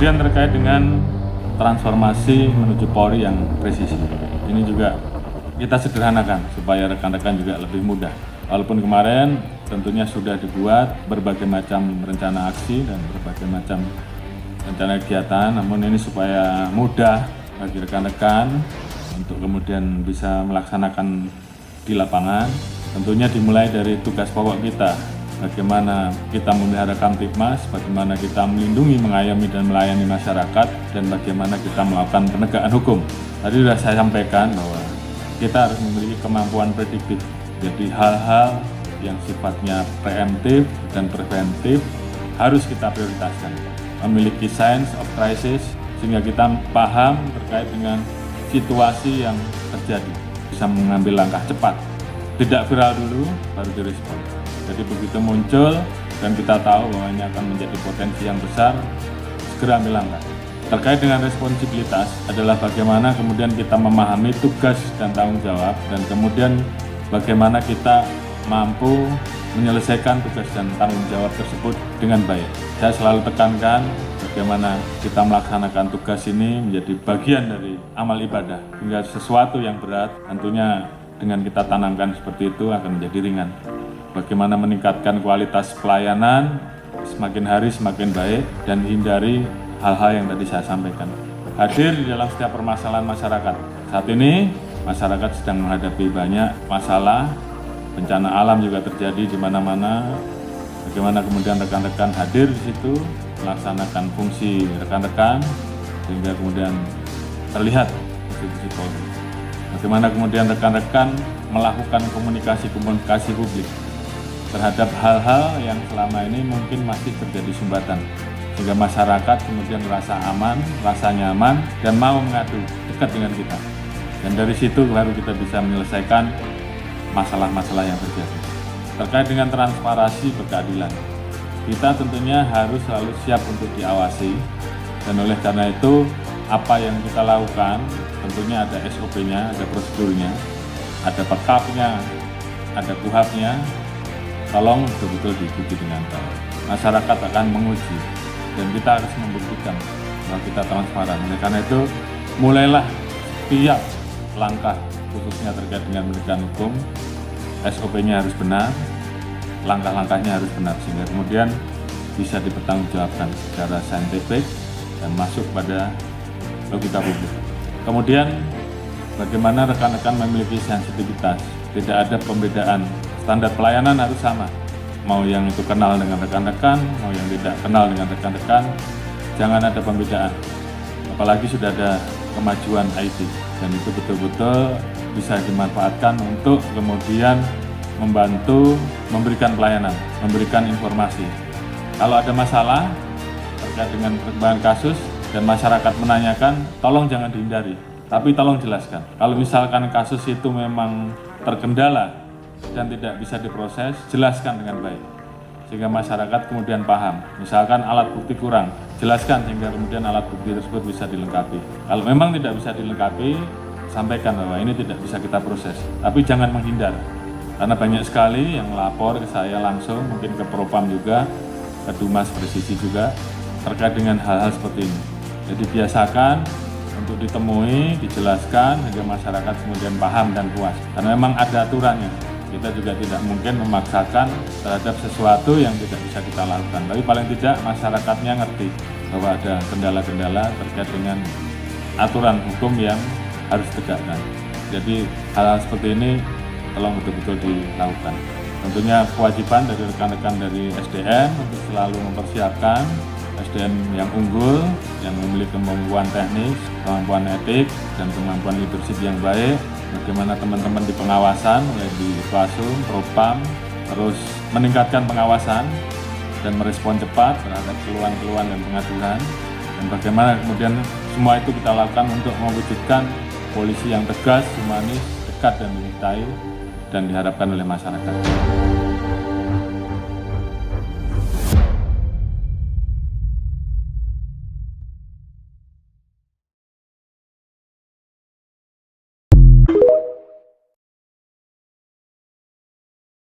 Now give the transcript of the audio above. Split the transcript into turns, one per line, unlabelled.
Kemudian terkait dengan transformasi menuju Polri yang presisi, ini juga kita sederhanakan supaya rekan-rekan juga lebih mudah. Walaupun kemarin tentunya sudah dibuat berbagai macam rencana aksi dan berbagai macam rencana kegiatan, namun ini supaya mudah bagi rekan-rekan untuk kemudian bisa melaksanakan di lapangan. Tentunya dimulai dari tugas pokok kita, bagaimana kita memelihara Kamtibmas, bagaimana kita melindungi, mengayomi dan melayani masyarakat, dan bagaimana kita melakukan penegakan hukum. Tadi sudah saya sampaikan bahwa kita harus memiliki kemampuan prediktif. Jadi hal-hal yang sifatnya preemptif dan preventif harus kita prioritaskan. Memiliki sense of crisis sehingga kita paham terkait dengan situasi yang terjadi. Bisa mengambil langkah cepat. Tidak viral dulu, baru direspon. Jadi begitu muncul dan kita tahu bahwa ini akan menjadi potensi yang besar, segera ambil langkah. Terkait dengan responsibilitas adalah bagaimana kemudian kita memahami tugas dan tanggung jawab, dan kemudian bagaimana kita mampu menyelesaikan tugas dan tanggung jawab tersebut dengan baik. Saya selalu tekankan bagaimana kita melaksanakan tugas ini menjadi bagian dari amal ibadah, hingga sesuatu yang berat tentunya dengan kita tanamkan seperti itu akan menjadi ringan. Bagaimana meningkatkan kualitas pelayanan semakin hari semakin baik dan hindari hal-hal yang tadi saya sampaikan. Hadir di dalam setiap permasalahan masyarakat. Saat ini masyarakat sedang menghadapi banyak masalah, bencana alam juga terjadi di mana-mana. Bagaimana kemudian rekan-rekan hadir di situ, melaksanakan fungsi rekan-rekan sehingga kemudian terlihat institusi Polri. Bagaimana kemudian rekan-rekan melakukan komunikasi publik terhadap hal-hal yang selama ini mungkin masih terjadi sumbatan, sehingga masyarakat kemudian merasa aman, rasa nyaman, dan mau mengadu dekat dengan kita. Dan dari situ baru kita bisa menyelesaikan masalah-masalah yang terjadi. Terkait dengan transparansi berkeadilan, kita tentunya harus selalu siap untuk diawasi, dan oleh karena itu apa yang kita lakukan tentunya ada SOP-nya, ada prosedurnya, ada perkapnya, ada kuhapnya. Tolong betul-betul diikuti dengan baik. Masyarakat akan menguji dan kita harus membuktikan bahwa kita transparan. Oleh karena itu mulailah setiap langkah khususnya terkait dengan penegakan hukum, SOP-nya harus benar, langkah-langkahnya harus benar, sehingga kemudian bisa dipertanggungjawabkan secara saintifik dan masuk pada logika publik. Kemudian bagaimana rekan-rekan memiliki sensitivitas, tidak ada pembedaan, standar pelayanan harus sama. Mau yang itu kenal dengan rekan-rekan, mau yang tidak kenal dengan rekan-rekan, jangan ada pembedaan. Apalagi sudah ada kemajuan IT, dan itu betul-betul bisa dimanfaatkan untuk kemudian membantu memberikan pelayanan, memberikan informasi. Kalau ada masalah terkait dengan perkembangan kasus dan masyarakat menanyakan, tolong jangan dihindari, tapi tolong jelaskan. Kalau misalkan kasus itu memang terkendala dan tidak bisa diproses, jelaskan dengan baik sehingga masyarakat kemudian paham. Misalkan alat bukti kurang, jelaskan sehingga kemudian alat bukti tersebut bisa dilengkapi. Kalau memang tidak bisa dilengkapi, sampaikan bahwa ini tidak bisa kita proses, tapi jangan menghindar, karena banyak sekali yang lapor ke saya langsung, mungkin ke Propam juga, ke Dumas Presisi juga, terkait dengan hal-hal seperti ini. Jadi biasakan untuk ditemui, dijelaskan sehingga masyarakat kemudian paham dan puas, karena memang ada aturannya. Kita juga tidak mungkin memaksakan terhadap sesuatu yang tidak bisa kita lakukan, tapi paling tidak masyarakatnya ngerti bahwa ada kendala-kendala terkait dengan aturan hukum yang harus ditegakkan. Jadi hal-hal seperti ini tolong betul-betul dilakukan. Tentunya kewajiban dari rekan-rekan dari SDM untuk selalu mempersiapkan SDM yang unggul, yang memiliki kemampuan teknis, kemampuan etik, dan kemampuan leadership yang baik. Bagaimana teman-teman di pengawasan, mulai di Pasum, Propam, terus meningkatkan pengawasan dan merespon cepat terhadap keluhan-keluhan dan pengaduan. Dan bagaimana kemudian semua itu kita lakukan untuk mewujudkan polisi yang tegas, humanis, dekat dan mencintai, dan diharapkan oleh masyarakat.